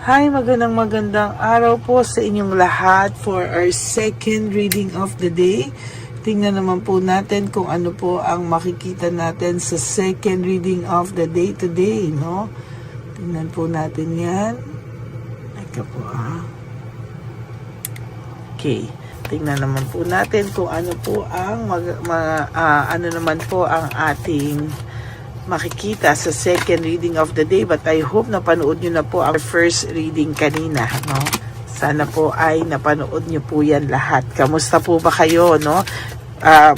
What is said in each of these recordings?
Hi, magandang araw po sa inyong lahat for our second reading of the day. Tingnan naman po natin kung ano po ang makikita natin sa second reading of the day today, no? Tingnan po natin yan. Eka po, Okay. Tingnan naman po natin kung ano po ang ano naman po ang ating makikita sa second reading of the day. But I hope napanood nyo na po ang first reading kanina, no? Sana po ay napanood nyo po yan lahat. Kamusta po ba kayo, no?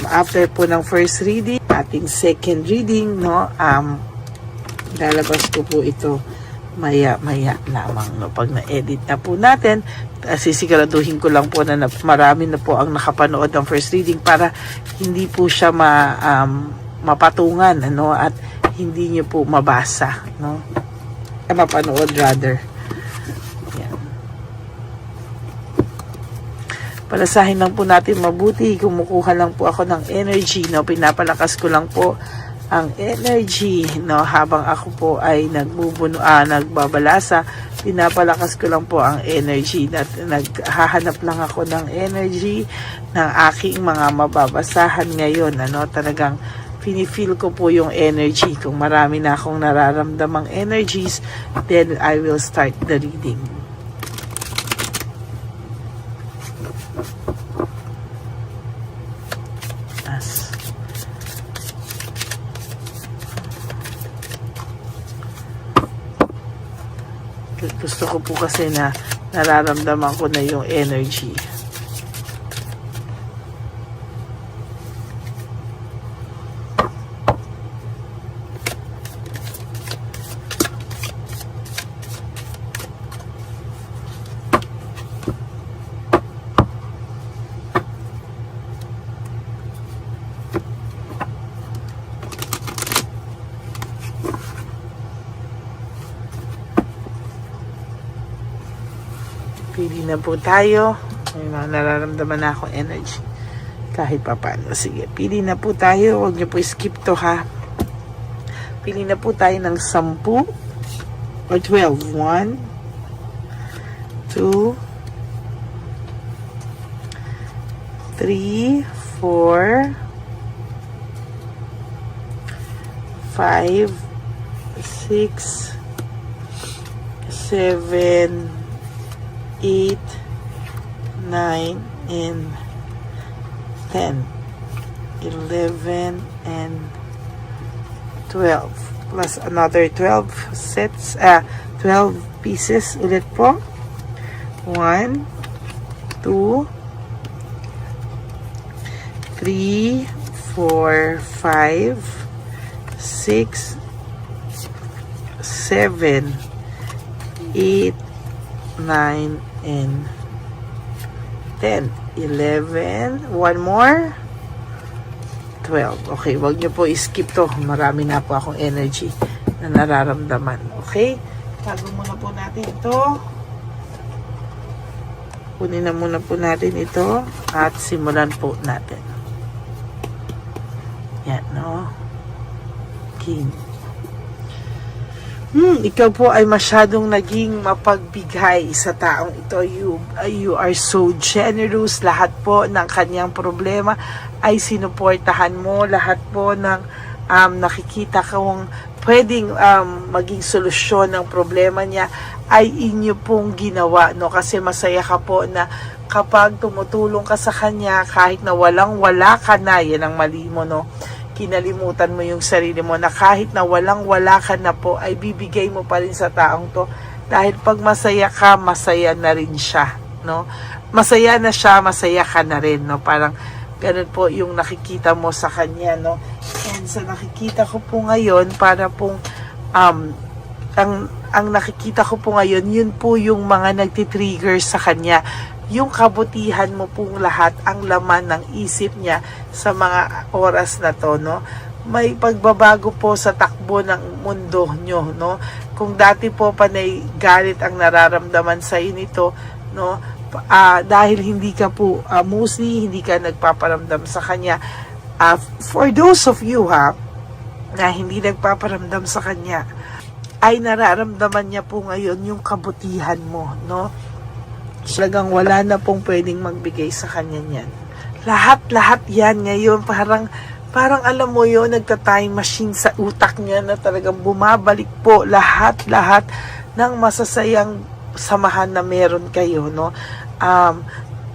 After po ng first reading, ating second reading, no? Lalabas ko po ito maya lamang, no? Pag na-edit na po natin, sisiguraduhin ko lang po na marami na po ang nakapanood ng first reading para hindi po siya mapatungan, ano, at hindi niyo po mabasa, no? Mapanood rather. Yan. Palasahin lang po natin mabuti. Kumukuha lang po ako ng energy, no? Pinapalakas ko lang po ang energy, no? Habang ako po ay nagbabalasa, pinapalakas ko lang po ang energy. Naghahanap lang ako ng energy ng aking mga mababasahan ngayon, ano? Talagang pinifeel ko po yung energy. Kung marami na akong nararamdamang energies, then I will start the reading. Gusto ko po kasi na nararamdaman ko na yung energy. Pili na po tayo. May mga nararamdaman na akong energy. Kahit pa paano. Sige, pili na po tayo. Huwag niyo po skip to, ha. Pili na po tayo ng 10 or 12. 1, 2, 3, 4, 5, 6, 7, 8, 9, and 10, 11, and 12. Plus another 12 sets, 12 pieces ulit po. 1, 2, 3, 4, 5, 6, 7, 8, 9, and 10, 11, one more, 12. Okay, wag niyo po i-skip to. Marami na po akong energy na nararamdaman. Okay? Tago muna po natin ito. Kunin na muna po natin ito at simulan po natin. Yan, no? King. Ikaw po ay masyadong naging mapagbigay sa taong ito. You are so generous. Lahat po ng kanyang problema ay sinuportahan mo. Lahat po ng nakikita kong pwedeng maging solusyon ng problema niya ay inyo pong ginawa, no? Kasi masaya ka po na kapag tumutulong ka sa kanya, kahit na walang-wala ka na, yan ang mali mo, no? Kinalimutan mo yung sarili mo na kahit na walang-wala ka na po ay bibigay mo pa rin sa taong to, dahil pag masaya ka, masaya na rin siya, no? Masaya na siya, masaya ka na rin, no? Parang ganun po yung nakikita mo sa kanya, no? And sa nakikita ko po ngayon, para pong ang nakikita ko po ngayon, yun po yung mga nagtitrigger sa kanya. Yung kabutihan mo pong lahat ang laman ng isip niya sa mga oras na to, no? May pagbabago po sa takbo ng mundo nyo, no? Kung dati po panay galit ang nararamdaman sa nito, no? Dahil hindi ka po mostly hindi ka nagpaparamdam sa kanya. For those of you na hindi nagpaparamdam sa kanya, ay nararamdaman niya po ngayon yung kabutihan mo, no? Talagang wala na pong pwedeng magbigay sa kanya niyan. Lahat yan ngayon, parang alam mo yun, nagta-time machine sa utak niya na talagang bumabalik po lahat ng masasayang samahan na meron kayo, no?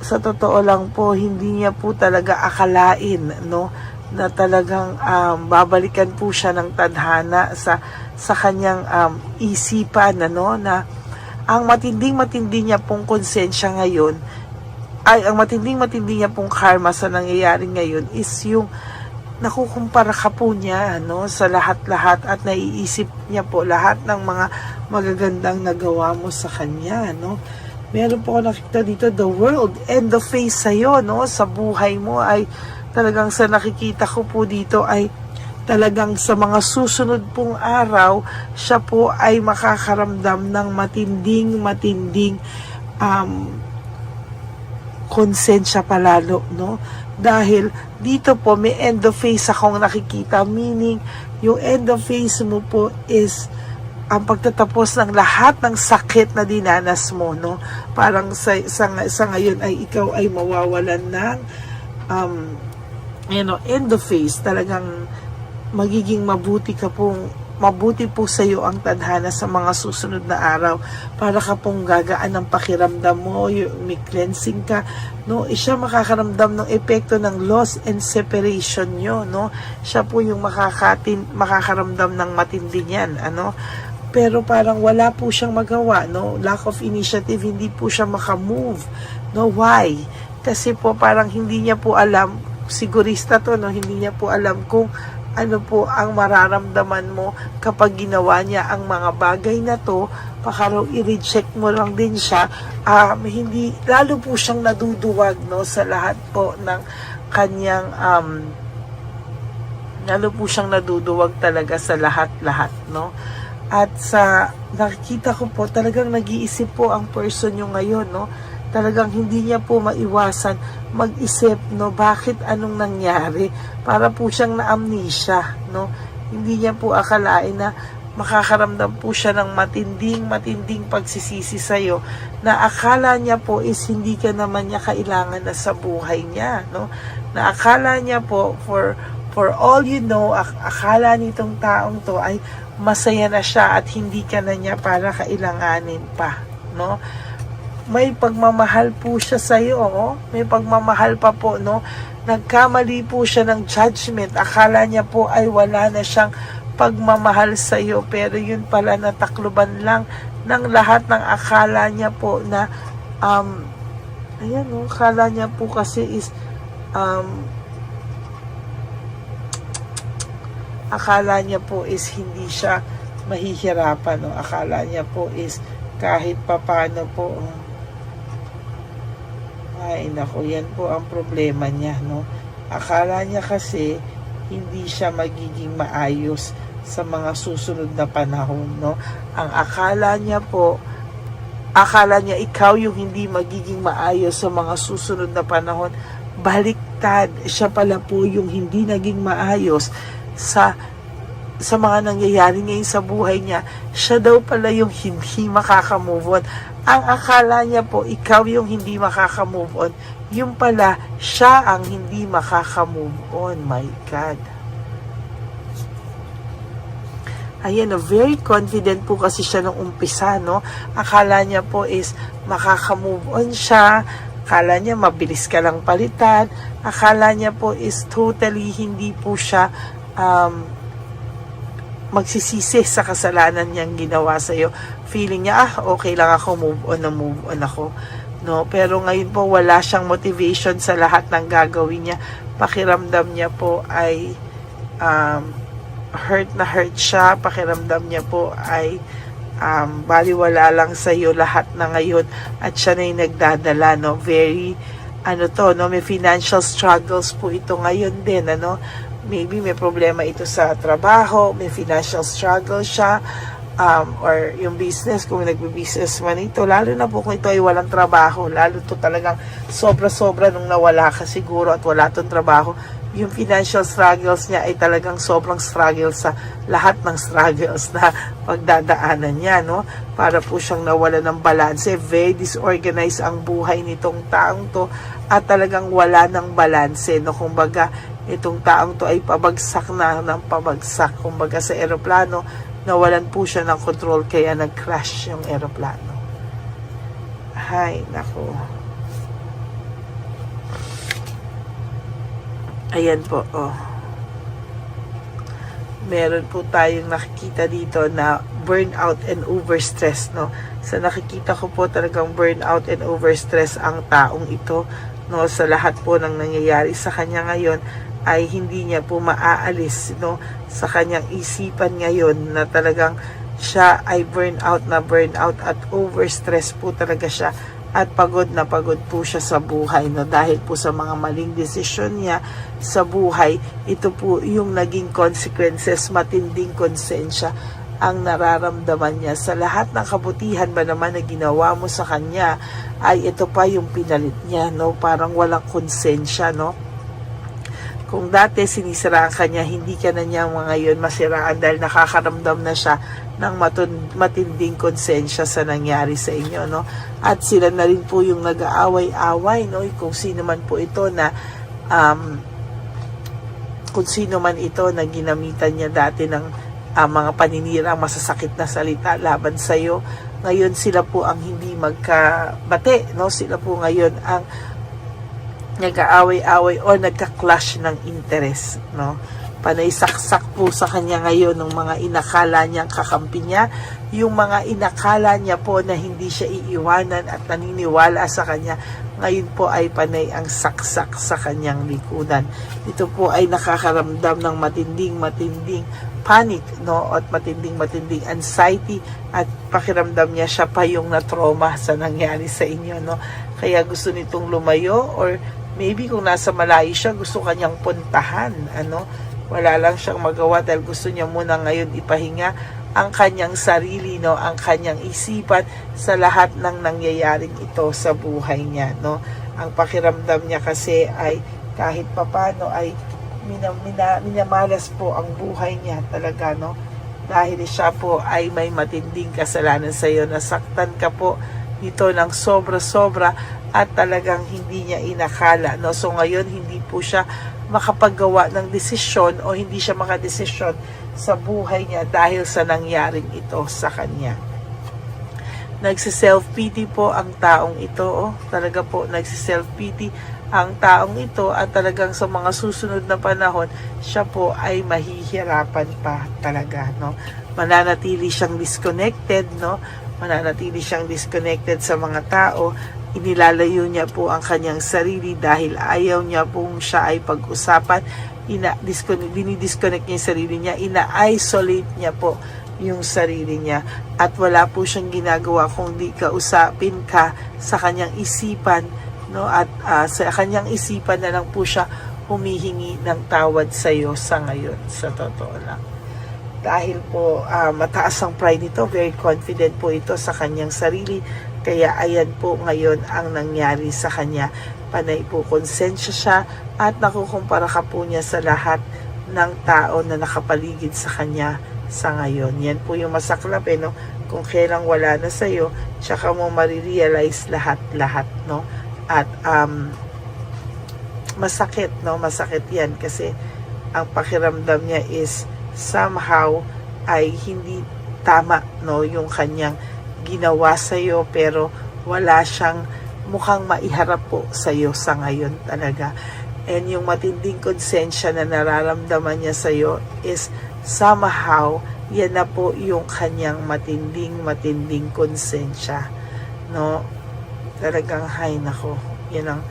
Sa totoo lang po, hindi niya po talaga akalain, no, na talagang babalikan po siya ng tadhana sa kanyang isipan, ano, na ang matindi niya pong konsensya ngayon, ay ang matindi niya pong karma sa nangyayari ngayon is yung nakukumpara ka po niya, no, sa lahat at naiisip niya po lahat ng mga magagandang nagawa mo sa kanya, no. Meron po ako nakita dito, the world and the face sa'yo, no, sa buhay mo ay talagang sa nakikita ko po dito ay talagang sa mga susunod pong araw, siya po ay makakaramdam ng matinding konsensya palalo, no? Dahil dito po may end of phase akong nakikita, meaning yung end of phase mo po is ang pagtatapos ng lahat ng sakit na dinanas mo, no? Parang sa ngayon ay ikaw ay mawawalan ng end of phase. Talagang magiging mabuti po sa iyo ang tadhana sa mga susunod na araw, para ka pong gagaan ng pakiramdam mo, may cleansing ka, no? Siya makakaramdam ng epekto ng loss and separation nyo, no? Siya po yung makakaramdam ng matindi niyan, ano? Pero parang wala po siyang magawa, no? Lack of initiative, hindi po siya makamove, no? Why? Kasi po parang hindi niya po alam, sigurista to, no? Hindi niya po alam kung ano po ang mararamdaman mo kapag ginawa niya ang mga bagay na to. Baka raw i-reject mo lang din siya. Hindi, lalo po siyang naduduwag, no, sa lahat po ng kanyang lalo po siyang naduduwag talaga sa lahat, no. At sa nakikita ko po, talagang nag-iisip po ang person nyo ngayon, no. Talagang hindi niya po maiwasan mag-isip, no, bakit, anong nangyari, para po siyang na-amnesia, no. Hindi niya po akalain na makakaramdam po siya ng matinding pagsisisi sa'yo, na akala niya po is hindi ka naman niya kailangan na sa buhay niya, no. Na akala niya po, for all you know, akala nitong taong to ay masaya na siya at hindi ka na niya para kailanganin pa, no. May pagmamahal po siya sa iyo, oh. May pagmamahal pa po, no. Nagkamali po siya ng judgment. Akala niya po ay wala na siyang pagmamahal sa iyo, pero yun pala natakluban lang ng lahat ng akala niya po na ayan, no, akala niya po kasi is akala niya po is hindi siya mahihirapan, no. Akala niya po is kahit papano po, ay naku, yan po ang problema niya, no. Akala niya kasi hindi siya magiging maayos sa mga susunod na panahon, no. Ang akala niya ikaw yung hindi magiging maayos sa mga susunod na panahon. Baliktad, siya pala po yung hindi naging maayos sa mga nangyayari ngayon sa buhay niya. Siya daw pala yung hindi makaka-move on. Ang akala niya po, ikaw yung hindi makaka-move on. Yung pala, siya ang hindi makaka-move on. My God. Ayan, very confident po kasi siya nung umpisa, no? Akala niya po is makaka-move on siya. Akala niya mabilis ka lang palitan. Akala niya po is totally hindi po siya magsisisi sa kasalanan niyang ginawa sa iyo. Feeling niya, okay lang ako, move on ako, no. Pero ngayon po wala siyang motivation sa lahat ng gagawin niya. Pakiramdam niya po ay hurt siya. Pakiramdam niya po ay baliwala lang sa iyo lahat na ngayon, at siya na yung nagdadala, no. Very may financial struggles po ito ngayon din, ano. Maybe may problema ito sa trabaho, may financial struggle siya, or yung business, kung nagbe-business man ito, lalo na po kung ito ay walang trabaho, lalo to talagang sobra-sobra nung nawala ka siguro at wala tong trabaho, yung financial struggles niya ay talagang sobrang struggle sa lahat ng struggles na pagdadaanan niya, no? Para po siyang nawala ng balanse. Very disorganized ang buhay nitong taong to at talagang wala ng balanse, no? Kumbaga, itong taong to ay pabagsak na ng pabagsak. Kumbaga sa eroplano, nawalan po siya ng control kaya nag-crash yung eroplano. Hay, nako. Ayan po, oh. Meron po tayong nakikita dito na burnout and overstress, no? Sa nakikita ko po talagang burnout and overstress ang taong ito, no? Sa lahat po ng nangyayari sa kanya ngayon ay hindi niya po maaalis, no? Sa kanyang isipan ngayon na talagang siya ay burnout at overstress po talaga siya. At pagod na pagod po siya sa buhay, no? Dahil po sa mga maling desisyon niya sa buhay, ito po yung naging consequences, matinding konsensya ang nararamdaman niya. Sa lahat ng kabutihan ba naman na ginawa mo sa kanya, ay ito pa yung pinalit niya, no? Parang walang konsensya, no? Kung dati sinisiraan ka niya, hindi ka na niya ngayon masiraan dahil nakakaramdam na siya ng matinding konsensya sa nangyari sa inyo, no? At sila na rin po yung nag-aaway-away, no? Kung sino man po ito na ginamitan niya dati ng mga paninirang masasakit na salita laban sa iyo, ngayon sila po ang hindi magkabate, no? Sila po ngayon ang nag-aaway-away o nagka-clash ng interest, no? Panay saksak po sa kanya ngayon ng mga inakala niyang kakampi niya, yung mga inakala niya po na hindi siya iiwanan at naniniwala sa kanya, ngayon po ay panay ang saksak sa kanyang likuran. Ito po ay nakakaramdam ng matinding panic, no? At matinding anxiety, at pakiramdam niya siya pa yung na-trauma sa nangyari sa inyo, no? Kaya gusto nitong lumayo, or maybe kung nasa malayo siya, gusto kanyang puntahan, ano? Wala lang siyang magawa dahil gusto niya muna ngayon ipahinga ang kanyang sarili, no? Ang kanyang isipan sa lahat ng nangyayaring ito sa buhay niya, no? Ang pakiramdam niya kasi ay kahit papano ay minamalas po ang buhay niya talaga, no? Dahil siya po ay may matinding kasalanan sa iyo. Nasaktan ka po nito ng sobra-sobra at talagang hindi niya inakala, no? So ngayon hindi po siya makapaggawa ng desisyon o hindi siya makadesisyon sa buhay niya dahil sa nangyaring ito sa kanya. Nagsi-self-pity po ang taong ito, oh. Talaga po nagsi-self-pity ang taong ito, at talagang sa mga susunod na panahon, siya po ay mahihirapan pa talaga, no? Mananatili siyang disconnected, no? Mananatili siyang disconnected sa mga tao. Inilalayo niya po ang kanyang sarili dahil ayaw niya pong siya ay pag-usapan. Dinidisconnect niya yung sarili niya, ina-isolate niya po yung sarili niya, at wala po siyang ginagawa kung di kausapin ka sa kanyang isipan, no? At sa kanyang isipan na lang po siya humihingi ng tawad sa iyo sa ngayon, sa totoo lang. Dahil po mataas ang pride nito, very confident po ito sa kanyang sarili, kaya ayan po ngayon ang nangyari sa kanya. Panay po konsensya siya at nakukumpara ka po niya sa lahat ng tao na nakapaligid sa kanya sa ngayon. Yan po yung masaklap, no? Kung kailang wala na sa'yo, tsaka mo marirealize lahat-lahat, no? At masakit, no? Masakit yan kasi ang pakiramdam niya is somehow ay hindi tama, no? Yung kanyang ginawa sa'yo, pero wala siyang mukhang maiharap po sa'yo sa ngayon talaga. And yung matinding konsensya na nararamdaman niya sa'yo is somehow, yan na po yung kanyang matinding konsensya, no? Talagang hay nako, yan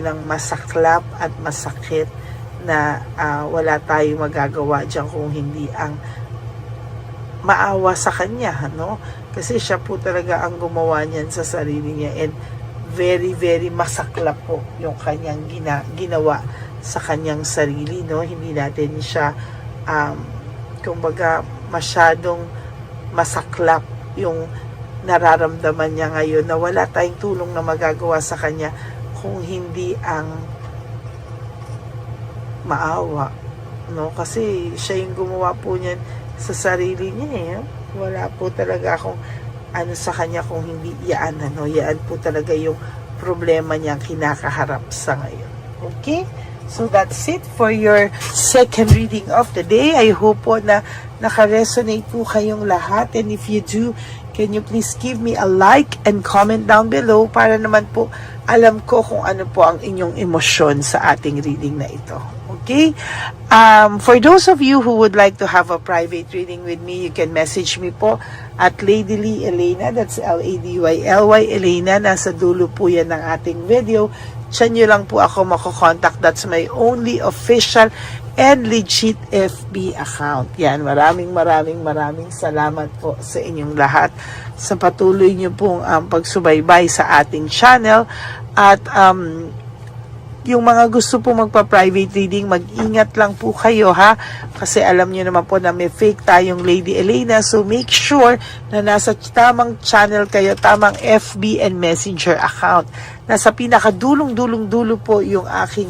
ang masaklap at masakit na wala tayong magagawa dyan kung hindi ang maawa sa kanya, no? Kasi siya po talaga ang gumawa niyan sa sarili niya, and very masaklap po yung kanyang ginawa sa kanyang sarili, no? Hindi natin siya kumbaga masyadong masaklap yung nararamdaman niya ngayon, na wala tayong tulong na magagawa sa kanya kung hindi ang maawa, no? Kasi siya yung gumawa po niyan sa sarili niya eh. Wala po talaga akong ano sa kanya kung hindi yan, ano, yan po talaga yung problema niyang kinakaharap sa ngayon. Okay? So that's it for your second reading of the day. I hope po na naka-resonate po kayong lahat. And if you do, can you please give me a like and comment down below para naman po alam ko kung ano po ang inyong emosyon sa ating reading na ito. Okay? For those of you who would like to have a private reading with me, you can message me po at Lady Lee Elena. That's Ladyly Elena. Nasa dulo po yan ng ating video. Diyan nyo lang po ako makokontakt. That's my only official and legit FB account. Yan, maraming salamat po sa inyong lahat sa patuloy nyo pong pagsubaybay sa ating channel. At yung mga gusto po magpa-private reading, mag-ingat lang po kayo ha. Kasi alam niyo naman po na may fake tayong Lady Elena. So make sure na nasa tamang channel kayo, tamang FB and Messenger account. Nasa pinakadulong-dulo po yung aking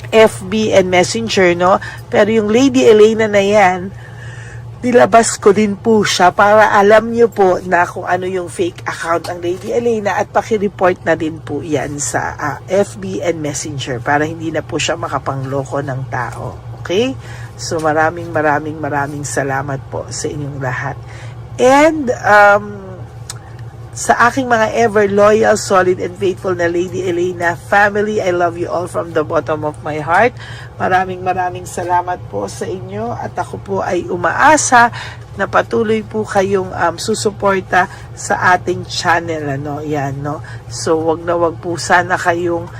FB and Messenger, no? Pero yung Lady Elena na yan, nilabas ko din po siya para alam nyo po na kung ano yung fake account ang Lady Elena at pakireport na din po yan sa FB and Messenger para hindi na po siya makapangloko ng tao. Okay? So maraming salamat po sa inyong lahat. And sa aking mga ever loyal, solid, and faithful na Lady Elena family, I love you all from the bottom of my heart. Maraming salamat po sa inyo at ako po ay umaasa na patuloy po kayong susuporta sa ating channel, ano, yan, no? So, wag po sana kayong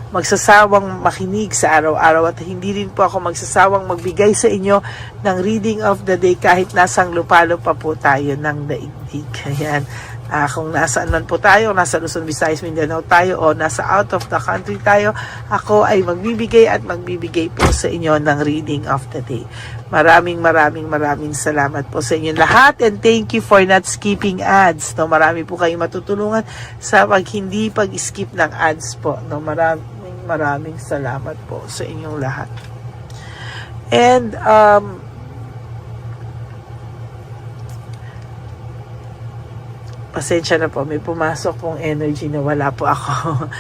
magsasawang makinig sa araw-araw at hindi rin po ako magsasawang magbigay sa inyo ng reading of the day kahit nasang lupalo pa po tayo ng daigdig. Ayan. Kung nasaan man po tayo, nasa Luzon, Visayas, Mindanao tayo o nasa out of the country tayo, ako ay magbibigay po sa inyo ng reading of the day. Maraming salamat po sa inyo lahat and thank you for not skipping ads. No, marami po kayong matutulungan sa hindi pag-skip ng ads po. No, maraming salamat po sa inyong lahat. And pasensya na po, may pumasok pong energy na wala po ako.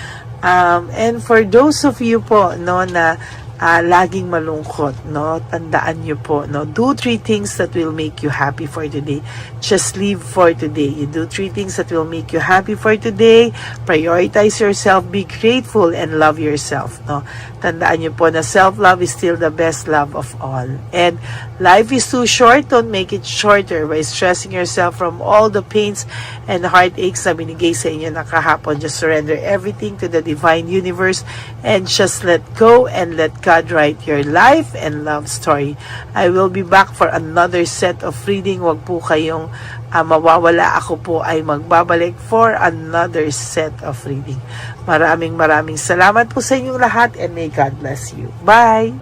And for those of you po, no, na laging malungkot, no, tandaan nyo po, no, do 3 things that will make you happy for today. Just live for today. You do 3 things that will make you happy for today. Prioritize yourself, be grateful, and love yourself, no. Tandaan nyo po na self-love is still the best love of all. And life is too short, don't make it shorter by stressing yourself from all the pains and heartaches na binigay sa inyo na kahapon. Just surrender everything to the divine universe and just let go and let God write your life and love story. I will be back for another set of reading. Wag po kayong mawawala. Ako po ay magbabalik for another set of reading. Maraming salamat po sa inyong lahat and may God bless you. Bye!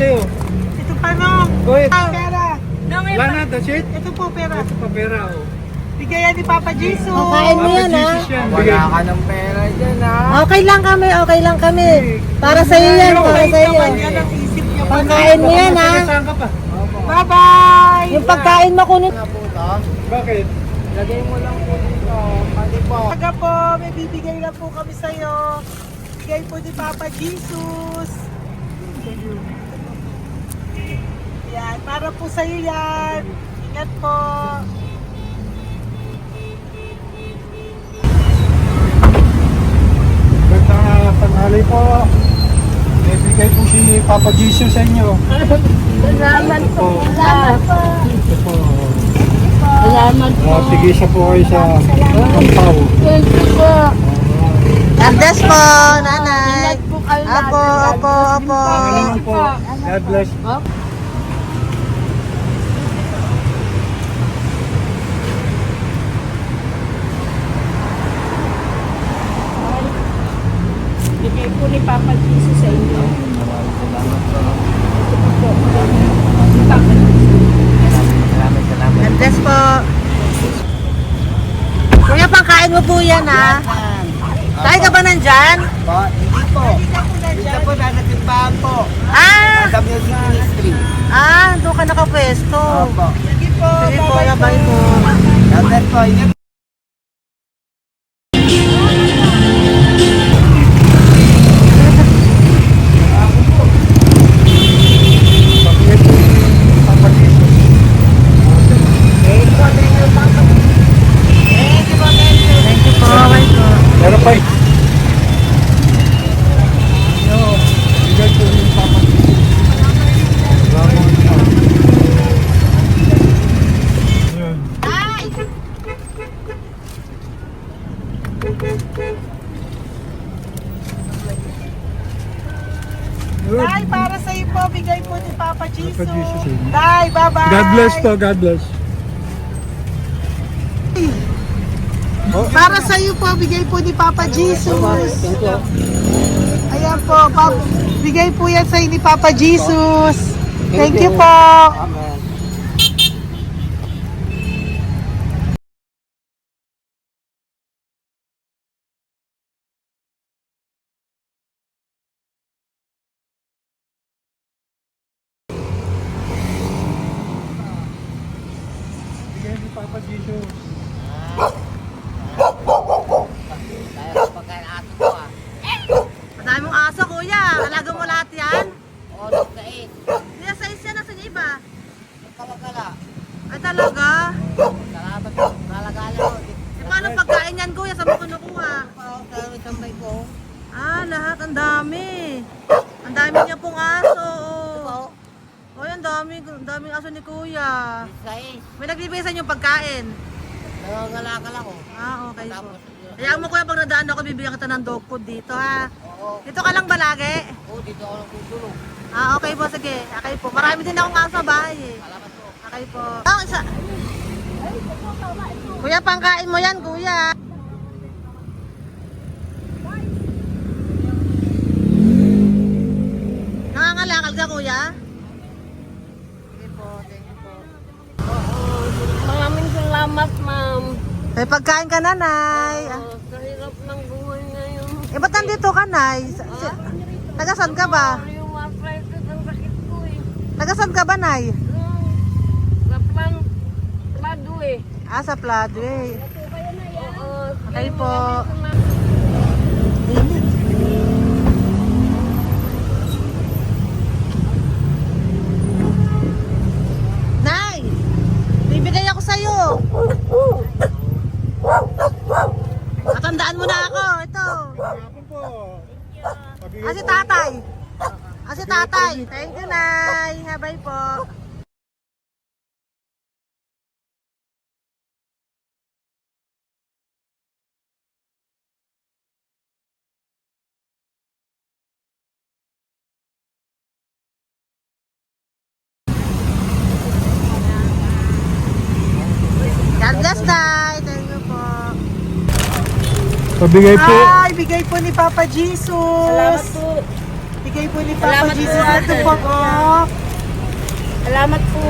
sa'yo. Ito pa nung. Go ahead. Pera. Wala na, that's it. Ito po pera. Ito pa pera, oh. Bigayan ni Papa Jesus. Pakain mo yan, ha? Jesus yan. Bigay. Wala ka ng pera dyan, ha? Okay lang kami, okay lang kami. Para sa iyo yan, para sa iyo. Naman yan ang isip niya. Pagkain mo yan, ha? Saan ka pa? Bye-bye! Yung pagkain mo kunin. Ano po to? Bakit? Lagay mo lang po dito. Pati po. Taga po, may bibigay lang po kami sa'yo. Bigay po ni Papa Jesus. Yan, para po sa'yo yan. Ingat po. Magandang tanghali po. May bigay po si Papa Jesus sa inyo. Salamat po. Salamat po. Ito po. Salamat po. Sige siya po kayo sa Pampaw. Thank you po. God bless po, nanay. Apo, apo, apo. Salamat po. God bless. Bigay po ni Papa Jesus sa inyo. God bless po. Kuya, pangkain mo po yan, ha? Tayo ka ba nandyan? Po, hindi po. Dito po nagatimpahan po. Ah! Sa music ministry. Doon ka nakapwesto. Opo. Sige po, Sige po, bye-bye labay po. God bless po. Ingat. Bakit po si Papa Jesus? Thank you po, bye po. Pero pa eh. Yo, bigay po ni Papa Jesus. Salamat po. Yun. Good. Day, para sa'yo po, bigay po ni Papa Jesus. Papa Jesus, eh. Day, bye-bye. God bless po, God bless. Para sa'yo po, bigay po ni Papa Jesus. Ayan po, bigay po yan sa'yo ni Papa Jesus. Thank you po. Amen. Bigay ni Papa Jesus. Tayo pagkain aso ko, ah. Madami mong aso, kuya. Alaga mo lahat yan? O, nagkait. Kuya, size yan. Nasaan yung iba? Kalagala. Ay, talaga? Salamat po. Kalagala ko. E, paano pagkain yan, kuya? Saan mo kinukuha? Sa tambay ko. Lahat. Ang dami. Ang dami niya pong aso. Oy, ang daming aso ni kuya. Sais. May nagbibigay sa inyo pagkain. Nangangalakal ako. Okay po. Tapos, Hayaan mo kuya, pag nadaan ako, bibigyan kita ng dog food dito, ha? oo. Dito ka lang ba lagi? Oo, dito ako nagtutulog. Okay po, sige. Okay po. Marami din akong aso sa bahay, eh. Salamat po. Okay po. Isa. Kuya, pangkain mo yan, kuya. Nangangalakal ka, kuya? Sige po, thank you po. Maraming salamat, ma'am. May pagkain ka, nanay. Sa hirap ng buhay ngayon. Ba't nandito ka, nay? Tagasan ka ba? Yung arthritis ang sakit ko eh. Tagasan ka ba, nay? Sa plan, lado eh. Sa Pladway. Oo. Okay po. Nay! Bibigay ako sa'yo. Matandaan mo na ako. Ito. Hapon po. Si tatay. Si tatay. Thank you, Nay. Habay po. God bless, Nay. Thank you po. Pabigay po. Ay, bigay po ni Papa Jesus. Salamat po. Bigay po ni Papa Salamat po, Jesus. ate. Ito po, oh. Salamat po.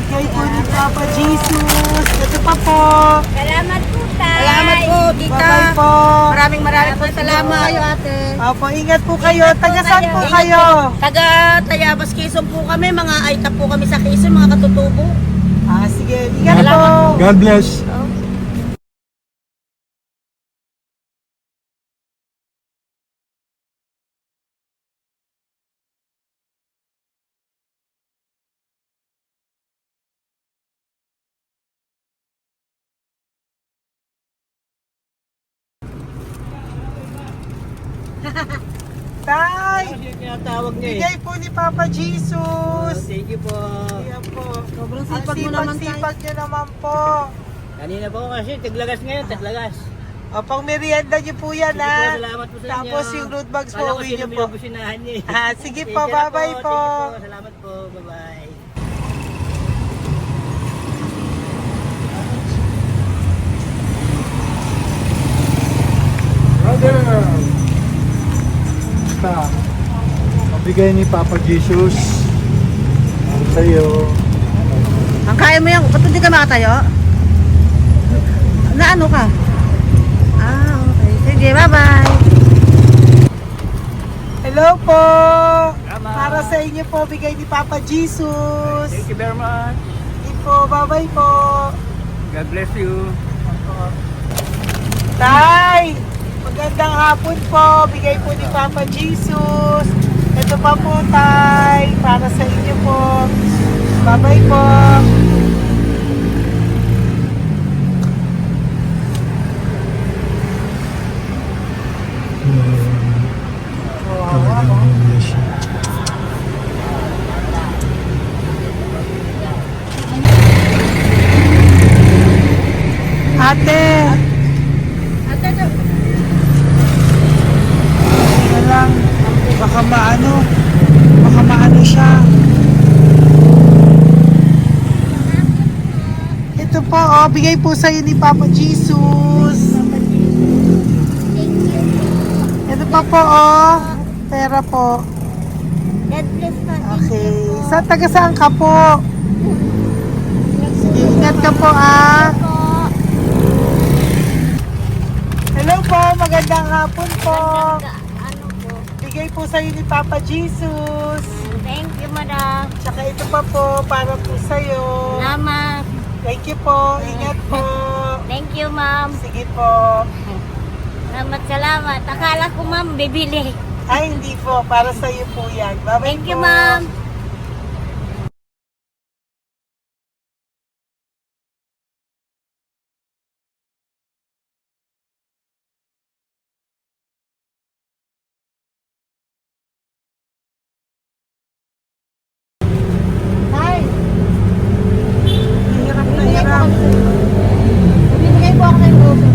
Bigay po ni Papa Jesus. Ito pa po. Salamat po, tay. Salamat po, tita. Bye-bye po. Maraming po salamat. Kayo, ate. Opo, ingat po kayo. Taga saan po kayo? Taga Tayabas, Quezon po kami. Mga aita po kami sa Quezon, mga katutubo. Sige, ingat po. God bless. Tay, Tinatawag niya eh. bigay po ni Papa Jesus. Thank you po. Ayan po. Sobrang Ang sipag mo naman, tay. sipag nyo naman po. Kanina po kasi, taglagas ngayon, taglagas. O, pang merienda nyo po yan, Sige po, ha? salamat po sa inyo. Tapos yung road bags po, Kala ko uwi sino nyo po. binubusinahan niya eh. Sige Sige po, na bye-bye po. Sige po, salamat po. Bye-bye. Brother! Basta, mabigay ni Papa Jesus ang sa'yo. Ang kaya mo yan, ba't hindi ka makatayo? Na ano ka? Okay. Sige, bye-bye. Hello po. Tama. Para sa inyo po, bigay ni Papa Jesus. Thank you very much. Sige po, bye-bye po. God bless you. Tay, magandang hapon po. Bigay po ni Papa Jesus. Ito pa po, Tay. Para sa inyo po. Bye-bye po. Ate. Ate, lang. Baka maano siya. Ito po, bigay po sa'yo ni Papa Jesus. Ito pa po, pera po. God bless po. Okay. Taga saan ka po? Sige, ingat ka po, Hello po, magandang hapon po. Ano po? Bigay po sa'yo ni Papa Jesus. Thank you, madam. Tsaka ito pa po, para po sa'yo. Salamat. Thank you po, ingat po. Thank you, ma'am. Sige po. Salamat. Akala ko, ma'am, bibili. Ay, hindi po, para sa'yo po yan. Bye-bye Thank you, po. ma'am. Hi. Hirap na hirap. Bibigay po ako ng grupo.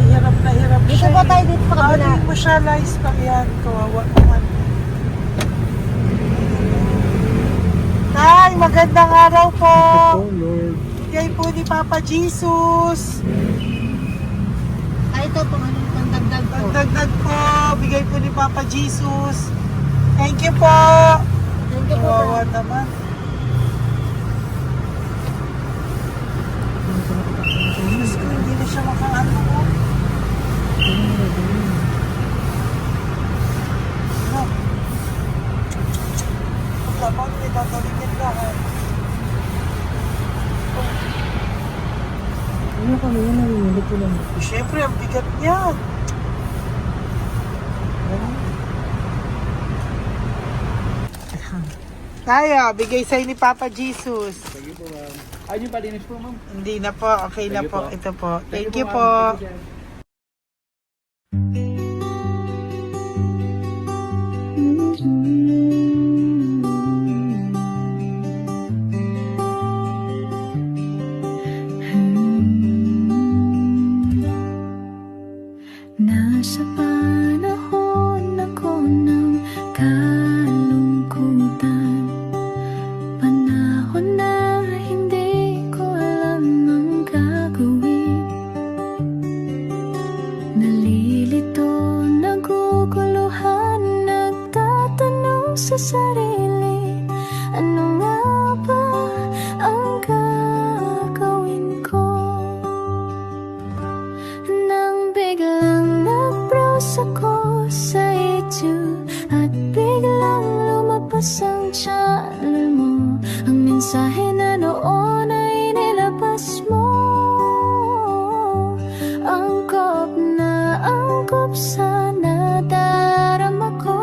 Hirap na hirap Dito siya. ba tayo dito sa kabila? Hindi mo siya lies pa yan. Kawawa naman. Tay, magandang araw po. Oh Lord. Bigay po ni Papa Jesus. Ay, ito pang ano, pangdagdag po. Dagdag po. Bigay po ni Papa Jesus. Thank you po. Thank you po. Kawawa naman. Diyos ko, hindi na siya makaano po. Ano? Pagkabang may tatalikin lahat. Ano kami yun? Nalilito ko lang. Siyempre, ang bigat niyan. Tayo, bigay sa'yo ni Papa Jesus. Sige po, ma'am. Ayun yung palinis po, ma'am. Hindi na po, okay na Thank you po. po. Ito po. Thank you ma'am. po. Thank you, sir. Nasa panahon ako ng kalungkutan, panahon na hindi ko alam ang gagawin. Nalilito Ano nga ba ang gagawin ko? Nang biglang nag-browse ako sa YouTube at biglang lumabas ang channel mo. Ang mensahe na noon ay nilabas mo. Angkop sa nadarama ko.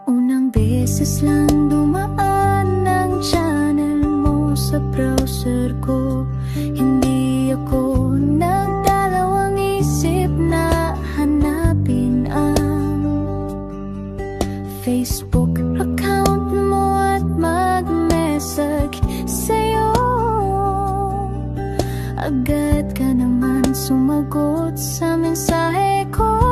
Unang beses lang dumaan ang channel mo sa browser ko. Hindi ako nagdalawang isip na hanapin ang Facebook account mo at mag-message sa'yo. Agad ka naman sumagot sa mensahe ko.